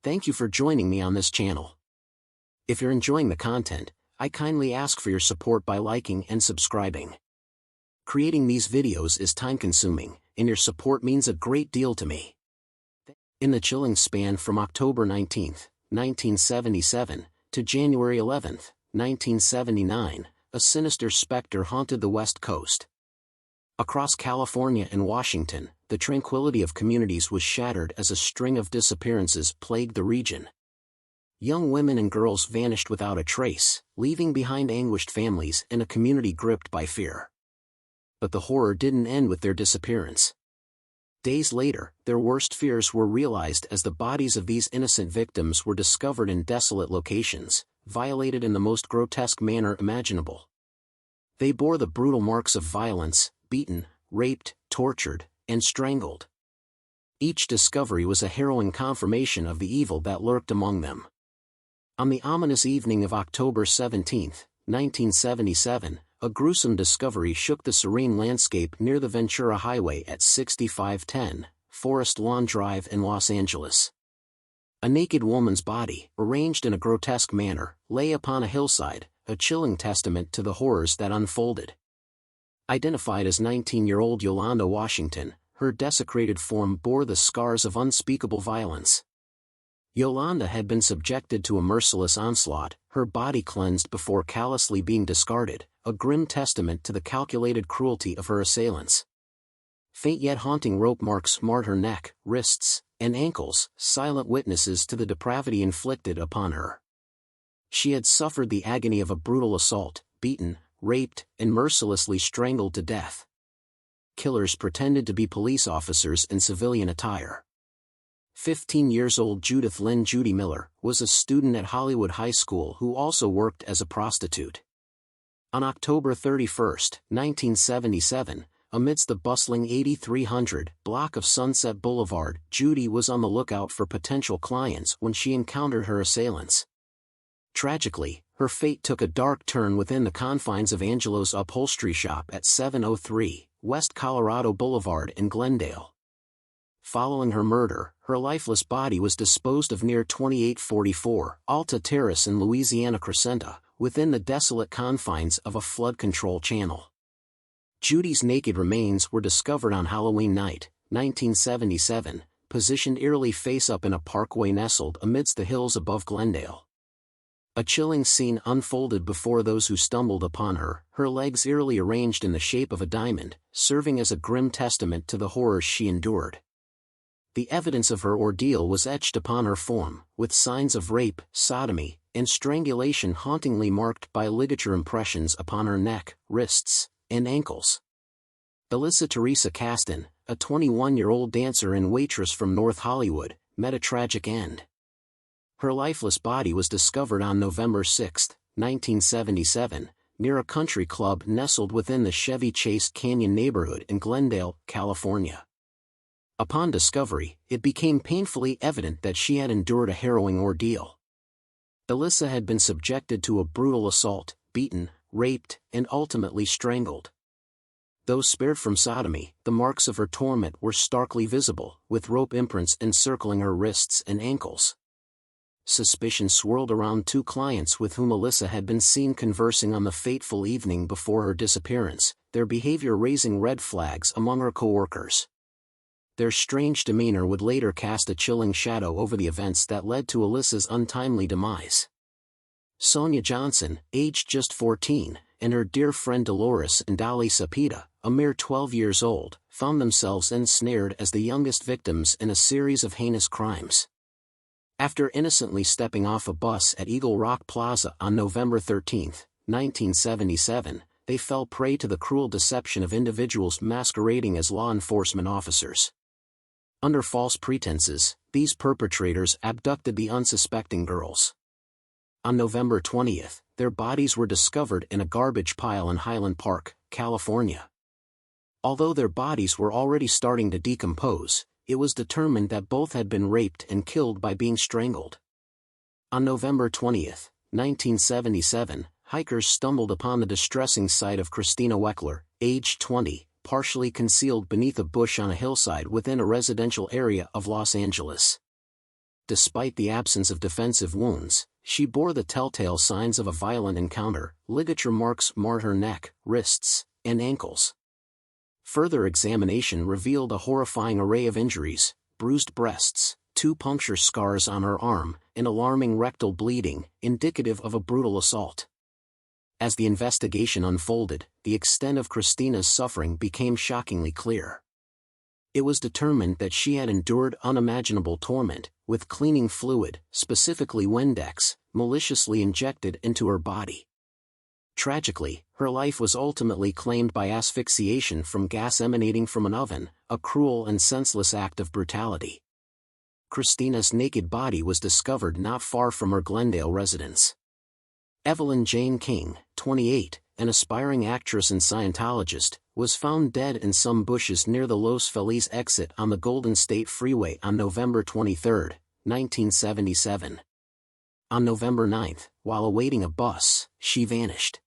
Thank you for joining me on this channel. If you're enjoying the content, I kindly ask for your support by liking and subscribing. Creating these videos is time-consuming, and your support means a great deal to me. In the chilling span from October 19, 1977, to January 11, 1979, a sinister specter haunted the West Coast. Across California and Washington, the tranquility of communities was shattered as a string of disappearances plagued the region. Young women and girls vanished without a trace, leaving behind anguished families and a community gripped by fear. But the horror didn't end with their disappearance. Days later, their worst fears were realized as the bodies of these innocent victims were discovered in desolate locations, violated in the most grotesque manner imaginable. They bore the brutal marks of violence, beaten, raped, tortured, and strangled. Each discovery was a harrowing confirmation of the evil that lurked among them. On the ominous evening of October 17, 1977, a gruesome discovery shook the serene landscape near the Ventura Highway at 6510 Forest Lawn Drive in Los Angeles. A naked woman's body, arranged in a grotesque manner, lay upon a hillside, a chilling testament to the horrors that unfolded. Identified as 19-year-old Yolanda Washington, her desecrated form bore the scars of unspeakable violence. Yolanda had been subjected to a merciless onslaught, her body cleansed before callously being discarded, a grim testament to the calculated cruelty of her assailants. Faint yet haunting rope marks marred her neck, wrists, and ankles, silent witnesses to the depravity inflicted upon her. She had suffered the agony of a brutal assault, beaten, raped, and mercilessly strangled to death. Killers pretended to be police officers in civilian attire. 15-year-old Judith Lynn Judy Miller was a student at Hollywood High School who also worked as a prostitute. On October 31, 1977, amidst the bustling 8300 block of Sunset Boulevard, Judy was on the lookout for potential clients when she encountered her assailants. Tragically, her fate took a dark turn within the confines of Angelo's upholstery shop at 703 West Colorado Boulevard in Glendale. Following her murder, her lifeless body was disposed of near 2844 Alta Terrace in Louisiana Crescenta, within the desolate confines of a flood control channel. Judy's naked remains were discovered on Halloween night, 1977, positioned eerily face-up in a parkway nestled amidst the hills above Glendale. A chilling scene unfolded before those who stumbled upon her, her legs eerily arranged in the shape of a diamond, serving as a grim testament to the horrors she endured. The evidence of her ordeal was etched upon her form, with signs of rape, sodomy, and strangulation hauntingly marked by ligature impressions upon her neck, wrists, and ankles. Alyssa Teresa Caston, a 21-year-old dancer and waitress from North Hollywood, met a tragic end. Her lifeless body was discovered on November 6, 1977, near a country club nestled within the Chevy Chase Canyon neighborhood in Glendale, California. Upon discovery, it became painfully evident that she had endured a harrowing ordeal. Alyssa had been subjected to a brutal assault, beaten, raped, and ultimately strangled. Though spared from sodomy, the marks of her torment were starkly visible, with rope imprints encircling her wrists and ankles. Suspicion swirled around two clients with whom Alyssa had been seen conversing on the fateful evening before her disappearance, their behavior raising red flags among her coworkers. Their strange demeanor would later cast a chilling shadow over the events that led to Alyssa's untimely demise. Sonia Johnson, aged just 14, and her dear friend Dolores and Dolly Sapita, a mere 12 years old, found themselves ensnared as the youngest victims in a series of heinous crimes. After innocently stepping off a bus at Eagle Rock Plaza on November 13, 1977, they fell prey to the cruel deception of individuals masquerading as law enforcement officers. Under false pretenses, these perpetrators abducted the unsuspecting girls. On November 20, their bodies were discovered in a garbage pile in Highland Park, California. Although their bodies were already starting to decompose, it was determined that both had been raped and killed by being strangled. On November 20, 1977, hikers stumbled upon the distressing sight of Christina Weckler, age 20, partially concealed beneath a bush on a hillside within a residential area of Los Angeles. Despite the absence of defensive wounds, she bore the telltale signs of a violent encounter. Ligature marks marred her neck, wrists, and ankles. Further examination revealed a horrifying array of injuries: bruised breasts, 2 puncture scars on her arm, and alarming rectal bleeding, indicative of a brutal assault. As the investigation unfolded, the extent of Christina's suffering became shockingly clear. It was determined that she had endured unimaginable torment, with cleaning fluid, specifically Windex, maliciously injected into her body. Tragically, her life was ultimately claimed by asphyxiation from gas emanating from an oven, a cruel and senseless act of brutality. Christina's naked body was discovered not far from her Glendale residence. Evelyn Jane King, 28, an aspiring actress and Scientologist, was found dead in some bushes near the Los Feliz exit on the Golden State Freeway on November 23, 1977. On November 9, while awaiting a bus, she vanished.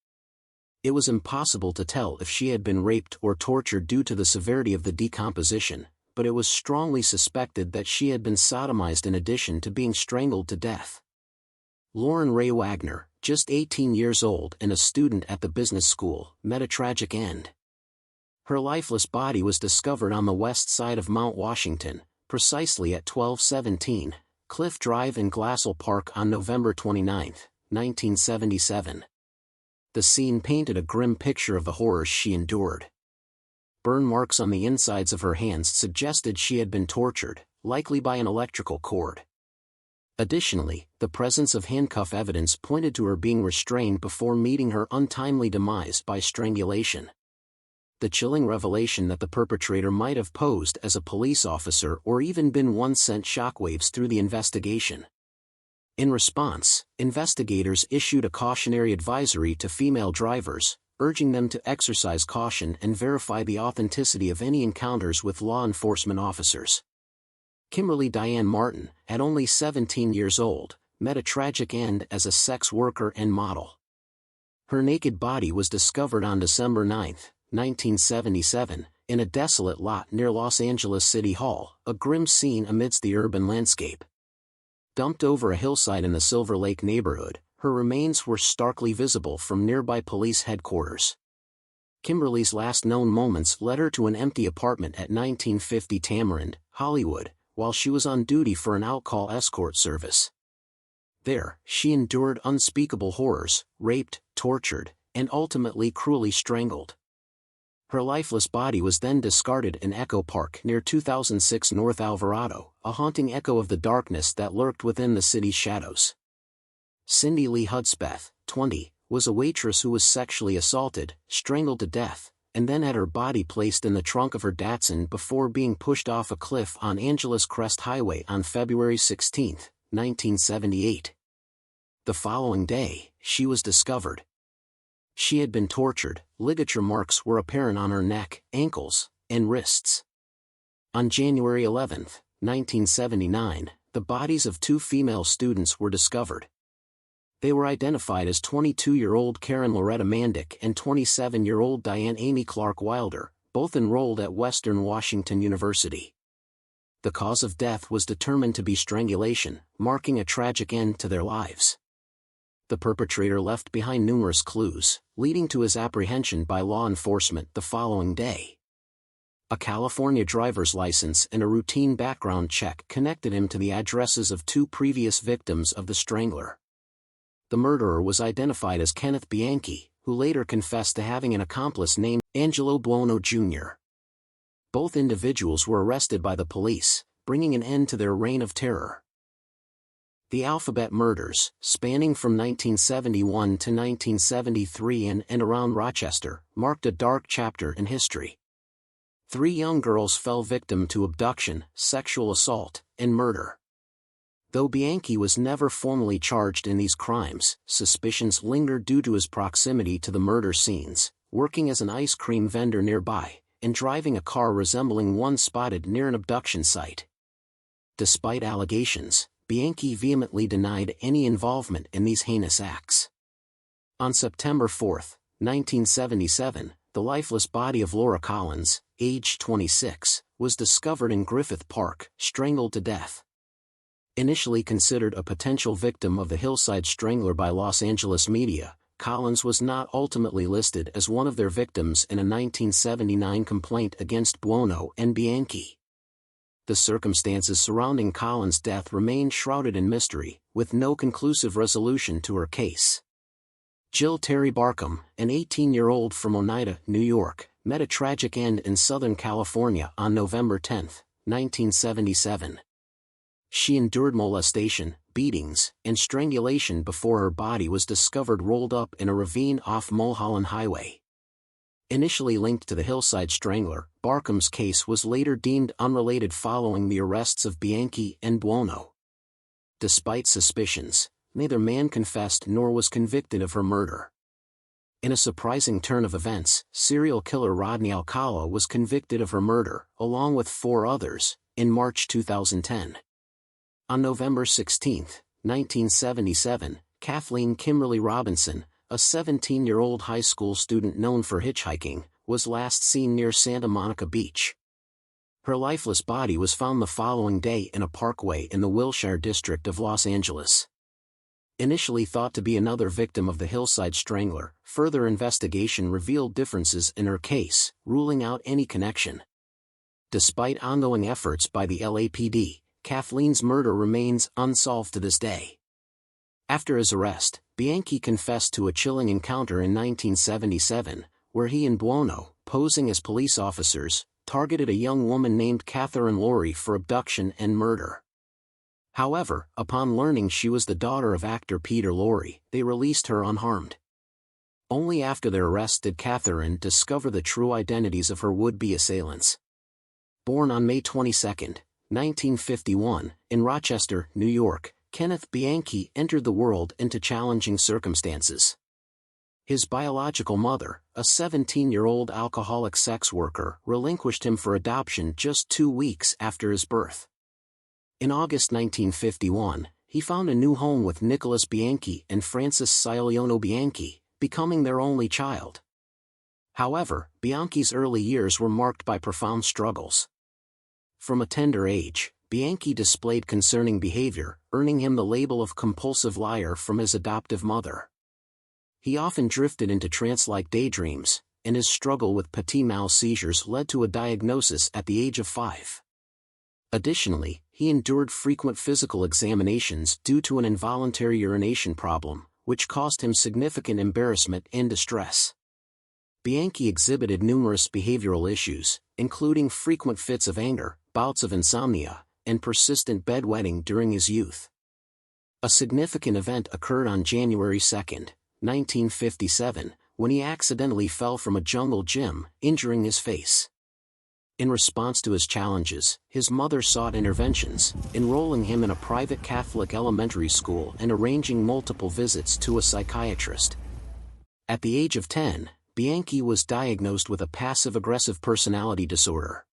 It was impossible to tell if she had been raped or tortured due to the severity of the decomposition, but it was strongly suspected that she had been sodomized in addition to being strangled to death. Lauren Ray Wagner, just 18 years old and a student at the business school, met a tragic end. Her lifeless body was discovered on the west side of Mount Washington, precisely at 1217 Cliff Drive in Glassell Park on November 29, 1977. The scene painted a grim picture of the horrors she endured. Burn marks on the insides of her hands suggested she had been tortured, likely by an electrical cord. Additionally, the presence of handcuff evidence pointed to her being restrained before meeting her untimely demise by strangulation. The chilling revelation that the perpetrator might have posed as a police officer or even been one sent shockwaves through the investigation. In response, investigators issued a cautionary advisory to female drivers, urging them to exercise caution and verify the authenticity of any encounters with law enforcement officers. Kimberly Diane Martin, at only 17 years old, met a tragic end as a sex worker and model. Her naked body was discovered on December 9, 1977, in a desolate lot near Los Angeles City Hall, a grim scene amidst the urban landscape. Dumped over a hillside in the Silver Lake neighborhood, her remains were starkly visible from nearby police headquarters. Kimberly's last known moments led her to an empty apartment at 1950 Tamarind, Hollywood, while she was on duty for an out-call escort service. There, she endured unspeakable horrors, raped, tortured, and ultimately cruelly strangled. Her lifeless body was then discarded in Echo Park near 2006 North Alvarado, a haunting echo of the darkness that lurked within the city's shadows. Cindy Lee Hudspeth, 20, was a waitress who was sexually assaulted, strangled to death, and then had her body placed in the trunk of her Datsun before being pushed off a cliff on Angeles Crest Highway on February 16, 1978. The following day, she was discovered. She had been tortured. Ligature marks were apparent on her neck, ankles, and wrists. On January 11, 1979, the bodies of 2 female students were discovered. They were identified as 22-year-old Karen Loretta Mandick and 27-year-old Diane Amy Clark Wilder, both enrolled at Western Washington University. The cause of death was determined to be strangulation, marking a tragic end to their lives. The perpetrator left behind numerous clues, leading to his apprehension by law enforcement the following day. A California driver's license and a routine background check connected him to the addresses of 2 previous victims of the Strangler. The murderer was identified as Kenneth Bianchi, who later confessed to having an accomplice named Angelo Buono Jr. Both individuals were arrested by the police, bringing an end to their reign of terror. The Alphabet murders, spanning from 1971 to 1973 in and around Rochester, marked a dark chapter in history. 3 young girls fell victim to abduction, sexual assault, and murder. Though Bianchi was never formally charged in these crimes, suspicions lingered due to his proximity to the murder scenes, working as an ice cream vendor nearby, and driving a car resembling one spotted near an abduction site. Despite allegations, Bianchi vehemently denied any involvement in these heinous acts. On September 4, 1977, the lifeless body of Laura Collins, aged 26, was discovered in Griffith Park, strangled to death. Initially considered a potential victim of the Hillside Strangler by Los Angeles media, Collins was not ultimately listed as one of their victims in a 1979 complaint against Buono and Bianchi. The circumstances surrounding Collins' death remain shrouded in mystery, with no conclusive resolution to her case. Jill Terry Barkham, an 18-year-old from Oneida, New York, met a tragic end in Southern California on November 10, 1977. She endured molestation, beatings, and strangulation before her body was discovered rolled up in a ravine off Mulholland Highway. Initially linked to the Hillside Strangler, Barkham's case was later deemed unrelated following the arrests of Bianchi and Buono. Despite suspicions, neither man confessed nor was convicted of her murder. In a surprising turn of events, serial killer Rodney Alcala was convicted of her murder, along with 4 others, in March 2010. On November 16, 1977, Kathleen Kimberly Robinson, a 17-year-old high school student known for hitchhiking, was last seen near Santa Monica Beach. Her lifeless body was found the following day in a parkway in the Wilshire district of Los Angeles. Initially thought to be another victim of the Hillside Strangler, further investigation revealed differences in her case, ruling out any connection. Despite ongoing efforts by the LAPD, Kathleen's murder remains unsolved to this day. After his arrest, Bianchi confessed to a chilling encounter in 1977, where he and Buono, posing as police officers, targeted a young woman named Catherine Laurie for abduction and murder. However, upon learning she was the daughter of actor Peter Lorre, they released her unharmed. Only after their arrest did Catherine discover the true identities of her would-be assailants. Born on May 22, 1951, in Rochester, New York, Kenneth Bianchi entered the world into challenging circumstances. His biological mother, a 17-year-old alcoholic sex worker, relinquished him for adoption just 2 weeks after his birth. In August 1951, he found a new home with Nicholas Bianchi and Frances Sciolino Bianchi, becoming their only child. However, Bianchi's early years were marked by profound struggles. From a tender age, Bianchi displayed concerning behavior, earning him the label of compulsive liar from his adoptive mother. He often drifted into trance-like daydreams, and his struggle with petit mal seizures led to a diagnosis at the age of 5. Additionally, he endured frequent physical examinations due to an involuntary urination problem, which caused him significant embarrassment and distress. Bianchi exhibited numerous behavioral issues, including frequent fits of anger, bouts of insomnia, and persistent bedwetting during his youth. A significant event occurred on January 2, 1957, when he accidentally fell from a jungle gym, injuring his face. In response to his challenges, his mother sought interventions, enrolling him in a private Catholic elementary school and arranging multiple visits to a psychiatrist. At the age of 10, Bianchi was diagnosed with a passive-aggressive personality disorder.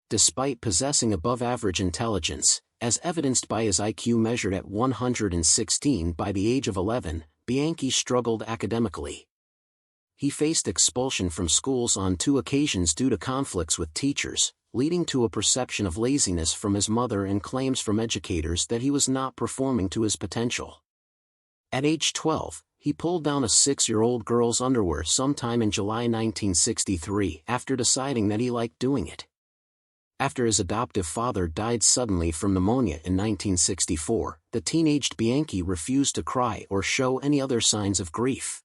Despite possessing above-average intelligence, as evidenced by his IQ measured at 116 by the age of 11, Bianchi struggled academically. He faced expulsion from schools on 2 occasions due to conflicts with teachers, leading to a perception of laziness from his mother and claims from educators that he was not performing to his potential. At age 12, he pulled down a 6-year-old girl's underwear sometime in July 1963 after deciding that he liked doing it. After his adoptive father died suddenly from pneumonia in 1964, the teenaged Bianchi refused to cry or show any other signs of grief.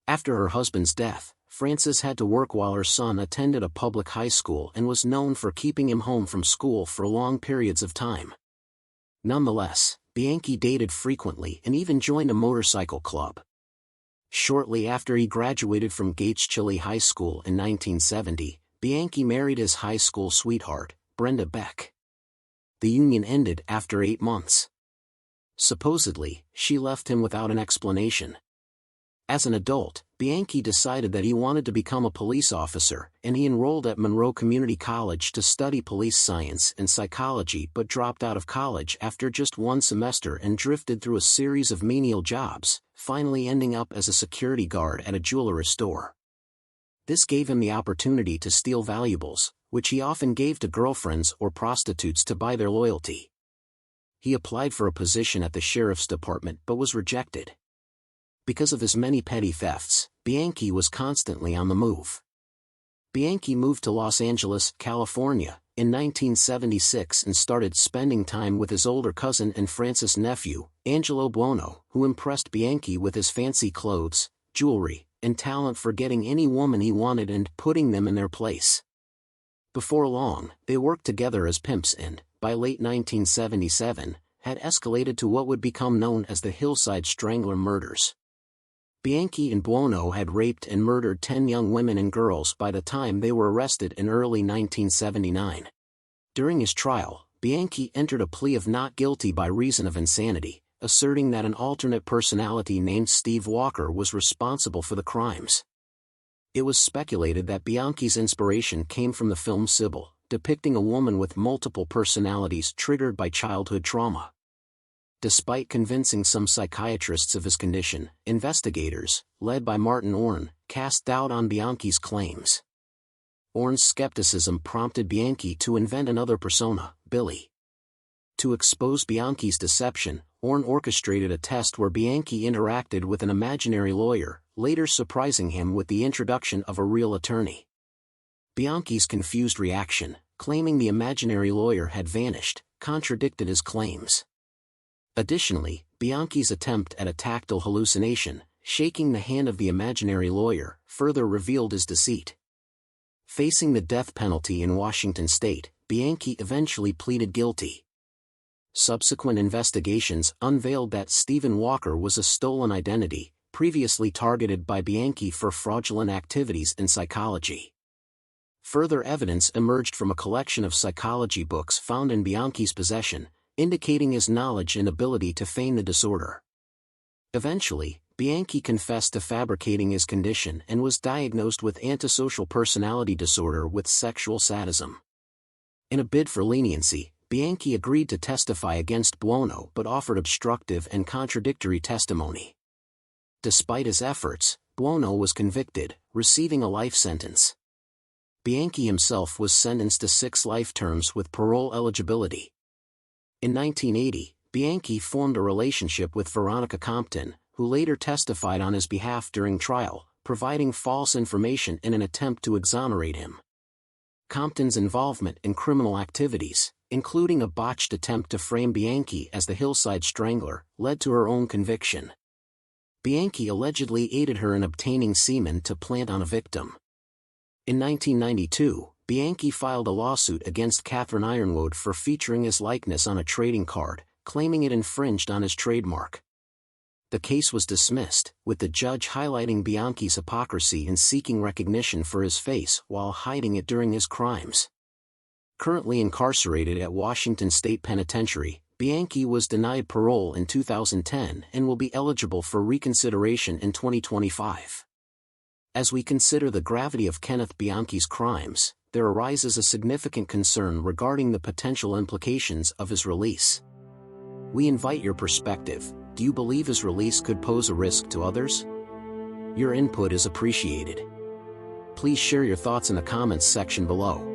After her husband's death, Frances had to work while her son attended a public high school and was known for keeping him home from school for long periods of time. Nonetheless, Bianchi dated frequently and even joined a motorcycle club. Shortly after he graduated from Gates Chili High School in 1970, Bianchi married his high school sweetheart, Brenda Beck. The union ended after 8 months. Supposedly, she left him without an explanation. As an adult, Bianchi decided that he wanted to become a police officer, and he enrolled at Monroe Community College to study police science and psychology but dropped out of college after just 1 semester and drifted through a series of menial jobs, finally ending up as a security guard at a jewelry store. This gave him the opportunity to steal valuables, which he often gave to girlfriends or prostitutes to buy their loyalty. he applied for a position at the sheriff's department but was rejected. Because of his many petty thefts, Bianchi was constantly on the move. Bianchi moved to Los Angeles, California, in 1976 and started spending time with his older cousin and Francis' nephew, Angelo Buono, who impressed Bianchi with his fancy clothes, jewelry, and talent for getting any woman he wanted and putting them in their place. Before long, they worked together as pimps and, by late 1977, had escalated to what would become known as the Hillside Strangler murders. Bianchi and Buono had raped and murdered 10 young women and girls by the time they were arrested in early 1979. During his trial, Bianchi entered a plea of not guilty by reason of insanity, asserting that an alternate personality named Steve Walker was responsible for the crimes. It was speculated that Bianchi's inspiration came from the film Sybil, depicting a woman with multiple personalities triggered by childhood trauma. Despite convincing some psychiatrists of his condition, investigators, led by Martin Orne, cast doubt on Bianchi's claims. Orne's skepticism prompted Bianchi to invent another persona, Billy. To expose Bianchi's deception, Orne orchestrated a test where Bianchi interacted with an imaginary lawyer, later surprising him with the introduction of a real attorney. Bianchi's confused reaction, claiming the imaginary lawyer had vanished, contradicted his claims. Additionally, Bianchi's attempt at a tactile hallucination, shaking the hand of the imaginary lawyer, further revealed his deceit. Facing the death penalty in Washington state, Bianchi eventually pleaded guilty. Subsequent investigations unveiled that Stephen Walker was a stolen identity, previously targeted by Bianchi for fraudulent activities in psychology. Further evidence emerged from a collection of psychology books found in Bianchi's possession, indicating his knowledge and ability to feign the disorder. Eventually, Bianchi confessed to fabricating his condition and was diagnosed with antisocial personality disorder with sexual sadism. In a bid for leniency, Bianchi agreed to testify against Buono but offered obstructive and contradictory testimony. Despite his efforts, Buono was convicted, receiving a life sentence. Bianchi himself was sentenced to 6 life terms with parole eligibility. In 1980, Bianchi formed a relationship with Veronica Compton, who later testified on his behalf during trial, providing false information in an attempt to exonerate him. Compton's involvement in criminal activities, including a botched attempt to frame Bianchi as the Hillside Strangler, led to her own conviction. Bianchi allegedly aided her in obtaining semen to plant on a victim. In 1992, Bianchi filed a lawsuit against Catherine Ironwood for featuring his likeness on a trading card, claiming it infringed on his trademark. The case was dismissed, with the judge highlighting Bianchi's hypocrisy in seeking recognition for his face while hiding it during his crimes. Currently incarcerated at Washington State Penitentiary, Bianchi was denied parole in 2010 and will be eligible for reconsideration in 2025. As we consider the gravity of Kenneth Bianchi's crimes, there arises a significant concern regarding the potential implications of his release. We invite your perspective. Do you believe his release could pose a risk to others? Your input is appreciated. Please share your thoughts in the comments section below.